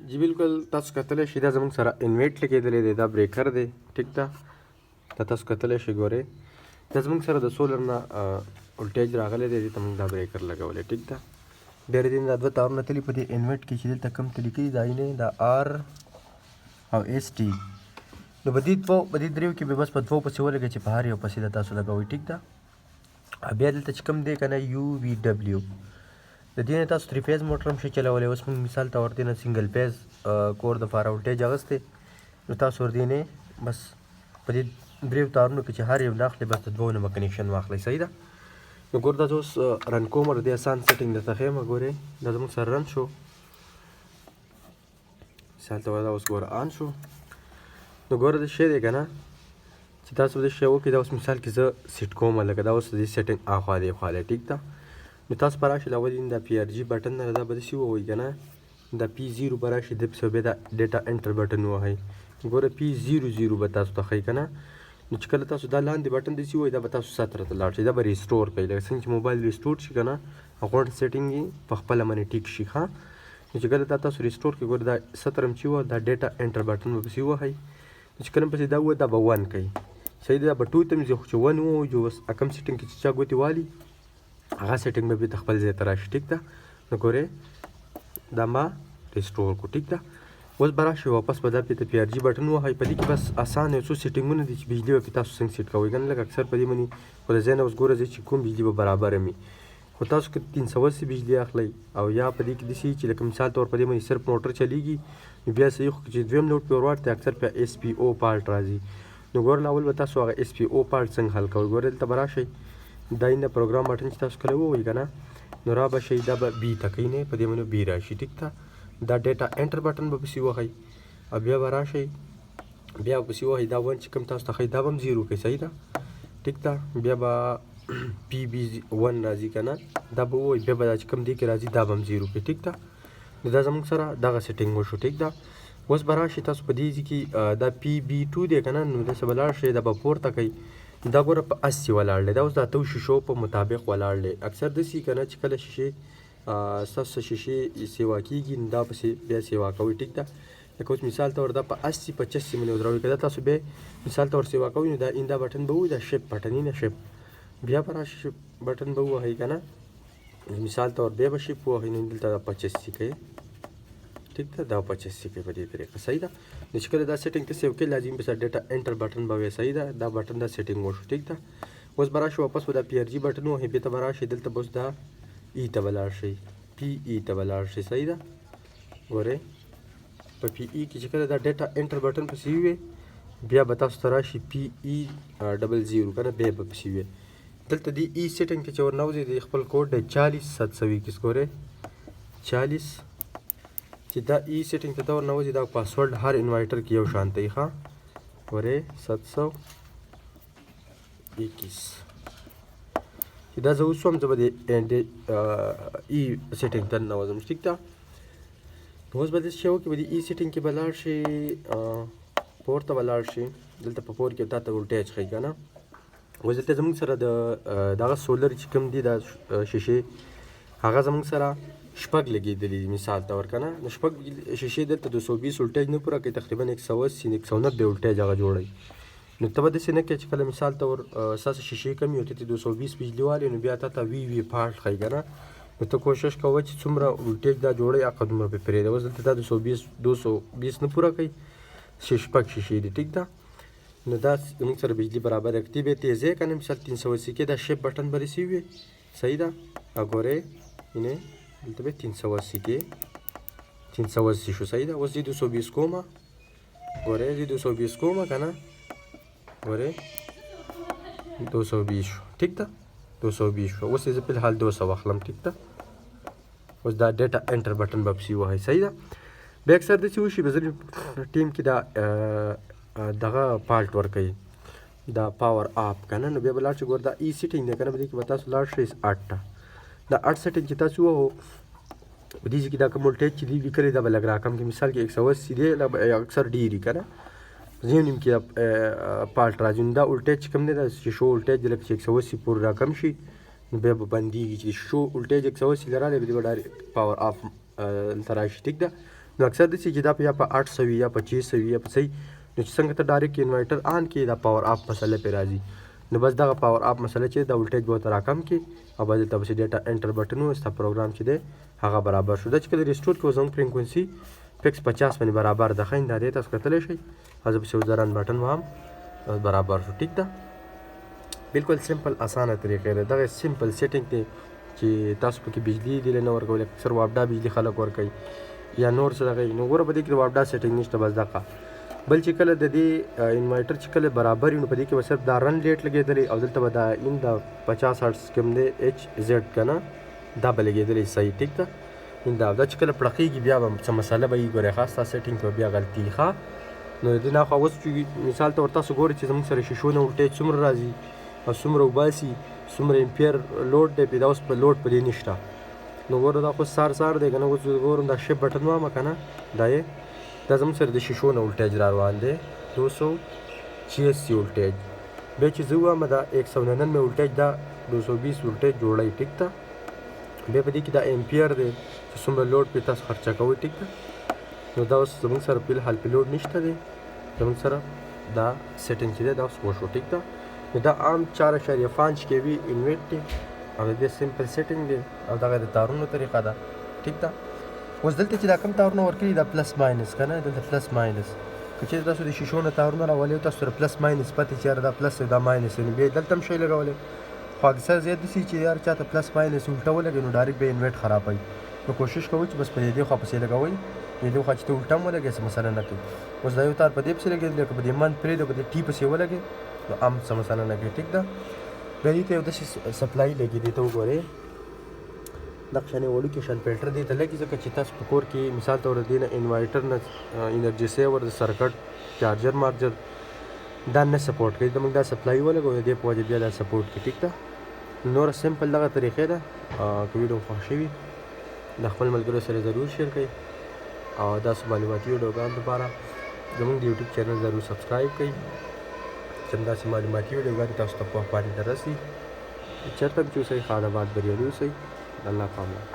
जी बिल्कुल تاسو کتلی شئ دا زموږ سره انویټ لګېدلی دی دا بریکر دی ټیک ده دا تاسو کتلی شئ ګورئ دا زموږ سره د سولر نه ولټیج راغلی دی دې ته موږ دا بریکر لګولی ټیک ده بیا د دې نه دا دوه تارونه تلي په دې انویټ کې چې دلته کوم تلي کړي دا یې دا آر او ایس ټي نو په دې دریو کې به بس په دوو پسې ولګئ چې په هر یو پسې د تاسو لګوئ ټیک ده بیا دلته چې کوم دی که نه یو وي ډبلیو د دې نه تاسو 3 فیز موټر هم شئ چلولی اوس موږ مثال طور دې نه سنګل فیز کور دپاره ولټیج اخیستی نو تاسو ور دې نه بس په دې دریو تارونو کې چې هر یو نه اخلئ بس د دوو نه به کنیکشن واخلئ صحیح ده نو ګور دا زه اوس رن کوم ور دې اسان سیټینګ درته ښیم ګورئ دا زموږ سره رن شو مثال طور دا اوس ګوره آن شو نو ګوره دا شی دی که نه چې تاسو به دا شی وکړئ دا اوس مثال کې زه سیټ کوم لکه دا اوس د دې سیټینګ اخوا دی خوا دی ټیک ده نو تاسو به راشئ اول دا پی آر جي بټن نه دا به داسې ووایي که نه دا پی زیرو به راشئ دې پسې بیا دا ډیټا انټر بټن ووهئ ګوره پی زیرو زیرو به تاسو ته ښایي که نه نو چې کله تاسو دا لاندې بټن داسې ووایي دا به تاسو 17 ته لاړ شئ دا به ریسټور کوي لکه څنګه چې موبایل ریسټور شي که نه غوړ سیټینګ یې په خپله باندې ټیک شي ښه نو چې کله دا تاسو ریسټور کړئ ګوره دا 17 هم چې وه دا ډیټا انټر بټن به پسې ووهئ نو چې کله پسې دا ووایي دا به 1 کوي صحیح دی دا به 2 ته مې ځي خو چې 1 ووایي اوس کم سیټینګ کې چې چا ګوتې والي هغه سیټینګ به بیرته خپل ځای ته راشي ټیک ده نو ګورئ دا ما ریسټور کړو ټیک ده اوس به راشئ واپس به دا پې پی آر جي بټن ووهئ په دې کې بس اسان یو څو سیټینګونه دي چې بجلي به پې تاسو څنګه سیټ کوئ کنه لږ اکثر په دې باندې خو د ځای نه اوس ګوره ځئ چې کوم بجلي به برابره وي خو تاسو که 380 بجلي اخلئ او یا په دې کې داسې چې لکه مثال طور په دې باندې صرف موټر چلیږي نو بیا صحیح خو چې دویم لوډ پې ورواټ دی اکثر په ایس پي او پالټ راځي نو ګوره اول به تاسو هغه ایس پي او پالټ څنګه حل کوئ ګوره دلته به راشئ دا اینده پروګرام بټن چې تاسو کله ووایي که نه نو را به شئ دا به بي ته کوئ نه په دې باندې بي راشي ټیک ده دا ډیټا انټر بټن به پسې ووهئ او بیا به راشئ بیا به پسې ووهئ دا ون چې کوم تاسو ته ښایي دا به هم زیرو کوئ صحیح ده ټیک ده بیا به پی بي 1 راځي که نه دا به ووایي بیا به دا چې کوم دې کې راځي دا به هم زیرو کوئ ټیک ده نو دا زموږ سره دغه سیټینګ وشو ټیک ده اوس به راشئ تاسو په دې کې دا پی بي 2 دی که نه نو داسې به لاړ شئ دا به پورته کوئ دا ګوره په 80 ولاړ دی دا اوس د اتو شیشو په مطابق ولاړ دی اکثر داسې که نه چې کله شیشې ستاسو شیشې سیوا کېږي نو دا پسې بیا سیوا کوئ ټیک ده لکه اوس مثال طور دا په 80 85 باندې ودروئ که دا تاسو بیا مثال طور سیوا کوئ نو دا ایندا بټن به ووایي دا شیپ بټن نه شیپ بیا به راشي شیپ بټن به ووهئ که نه مثال طور بیا به شیپ ووهئ نو دلته دا 85 کوي ټیک ده دا 85 کوي په دې طریقه صحیح ده نو چې کله دا سیټینګ ته سیو کړئ لازمي به ډیټا انټر بټن به وي صحیح ده دا بټن دا سیټینګ وشو ټیک ده اوس به راشئ واپس به دا پی آر جي بټن ووهئ بېرته به راشئ دلته به اوس دا ای ته به لاړ شئ پی ای ته به لاړ شئ صحیح ده ګورئ په پی ای کې چې کله دا ډیټا انټر بټن پسې وي بیا به تاسو ته راشي پی ای ډبل زیرو که نه بیا به پسې وي دلته دې ای سیټینګ کې چې ورنوځئ د خپل کوډ دی 40 721 ګورئ 40 چې دا ای سیټینګ ته ورنوځي دا پاسورډ هر انوایټر کې یو شان دی ښه ګورئ 721 چې دا زه اوس هم زه به د ای سیټینګ ته ننوځم ټیک ده نو اوس به داسې شی وکړئ په دې ای سیټینګ کې به لاړ شئ پور ته به لاړ شئ دلته په پور کې تا ته ولټیج ښایي که نه اوس دلته زموږ سره د دغه سولر چې کوم دي دا شیشې هغه زموږ سره شپږ لګېدلي دي مثال طور که نه نو شپږ شیشې دلته 220 ولټیج نه پوره کوي تقریبا 180 190 ولټیج هغه جوړوي نو ته به داسې نه کوې چې کله مثال طور ستاسو شیشې کمې او ته 220 بجلي والې نو بیا تا ته وي پالټ ښایي که نه نو ته کوشش کوه چې څومره ولټیج دا جوړوي هغه دومره پرې پرېږده اوس دلته دا 220 نه پوره کوي شپږ شیشې دي ټیک ده نو دا زموږ سره بجلي برابر کړي بیا تیزی که نه مثال 380 کې دا شیپ بټن به رسیو وي صحیح ده او ګورئ اینې دلته بیا 380 کې 380 شو صحیح ده اوس دې 220 کومه ګورئ دې 220 کومه که نه ګورئ 220 شو ټیک ده 220 شو اوس یې زه فلحال 200 واخلم ټیک ده اوس دا ډیټا انټر بټن به پسې ووهئ صحیح ده بیا اکثر داسې وشي په ځینې ټیم کې دا دغه پالټ ورکوي دا پاور آپ که نه نو بیا به لاړ شئ ګوره دا ای سیټینګ دی که نه په دې کې به تاسو لاړ شئ 8 ته دا 8 سیټینګ چې تاسو ووهو په دې کې دا کوم ولټیج چې دی لیکلی دا به لږ راکم کړي مثال کې 180 دی اکثر ډېر که نه ځینو نیم کې پالټ راځي نو دا ولټیج چې کوم دی دا شیشو ولټیج دی لکه چې 180 پورې راکم شي نو بیا به بندېږي چې شیشو ولټیج 180 لرالی به دې به ډایرکټ پاور آف دلته راشي ټیک ده نو اکثر داسې چې دا یا په 800 وي یا په 600 وي یا په صحیح نو چې څنګه ته ډایرکټ انورټر آن کې دا پاور اف مسله پې راځي نو بس دغه پاور اف مسله چې دا ولټیج به ورته راکم کړي او بیا دلته پسې ډیټا انټر بټن و ستا پروګرام چې دی هغه برابر شو دا چې کله ریسټور کړو زموږ فریکونسي فکس 50 باندې برابر ده ښه دا دی تاسو کتلی شئ او زه پسې اوس رن بټن وهم برابر شو ټیک ده بالکل سمپل اسانه طریقې ده دغه سمپل سیټینګ دی چې تاسو پکې بجلی دی نه ورکوئ اکثر واپډا بجلی خلک ورکوي یا نور څه دغه نو ګوره په دې کې د واپډا سیټینګ نشته بس دغه بل چې کله د دې انورټر چې کله برابر وي نو په دې کې به صرف دا رن ریټ لګېدلی او دلته به دا ان د 50 هرټز کوم دی ایچ زیډ که نه دا به لګېدلی صحیح ټیک ده دا چې کله پړقېږي بیا به څه مسله به وي ګورئ ښه ستا سیټینګ کې به بیا غلطي وي ښه نو د دې نه خوا اوس چې مثال طور تاسو ګورئ چې زموږ سره شیشو نه ولټیج څومره راځي او څومره وباسي څومره امپیر لوډ دی دا اوس په لوډ په دې نشته نو ګوره دا خو سار دی که نه اوس ګورم دا شپ بټن وامه که نه دا یې دا زموږ سره د شیشو نه ولټیج را روان دی 286 ولټیج بیا چې زه ووایم دا 199 مې ولټیج دا 220 ولټیج جوړی ټیک ده بیا په دې کې دا امپیر دی چې څومره لوډ پې تاسو خرچه کوئ ټیک ده نو دا اوس زموږ سره فلحال پې لوډ نشته دی زموږ سره دا سیټینګ چې دی دا اوس وشو ټیک ده نو دا عام 4.5 KV انویټ دی او د دې سمپل سیټینګ دی او دغه د تارونو طریقه ده ټیک ده اوس دلته چې دا کوم تارونه ورکړي دا پلس ماینس که نه دلته پلس ماینس که چېرې تاسو د شیشو نه تارونه راولئ تاسو سره پلس ماینس پاتې چې یاره دا پلس دی دا ماینس دی نو بیا دلته هم شی لګولی خو اکثر زیات داسې چې یار چاته پلس ماینس الټه ولګوي نو ډایرکټ به انویټ خرابوي نو کوشش کوئ چې بس په دې خوا پسې لګوئ دې خوا چې ته الټه هم ولګوې څه مسله نه کوي اوس دا یو تار په دې پسې لګېدلی که په دې من پرېږده په دې ټي پسې ولګې نو هم څه مسله نه کوي ټیک ده بیا دې ته یو داسې سپلای لګي دې ته وګورئ دغه شانې وړوکی شان فلټر دې ته لګي ځکه چې تاسو په کور کې مثال طور دې نه انورټر نه انرژي سیور د سرکټ چارجر مارجر دا نه سپورټ کوي ته موږ دا سپلای ولګو دې په وجه بیا دا سپورټ کوي ټیک ده نور سمپل دغه طریقې ده که ویډیو خوښ شوي د خپل ملګرو سره ضرور شیر کړئ او داسې معلوماتي ویډیوګانو لپاره زموږ د یوټیوب چینل ضرور سبسکرایب کړئ چې همداسې معلوماتي ویډیوګانې تاسو ته په وخت باندې دررسي چېرته هم چې اوسئ ښه آباد بریالي اوسئ الله پاملرنه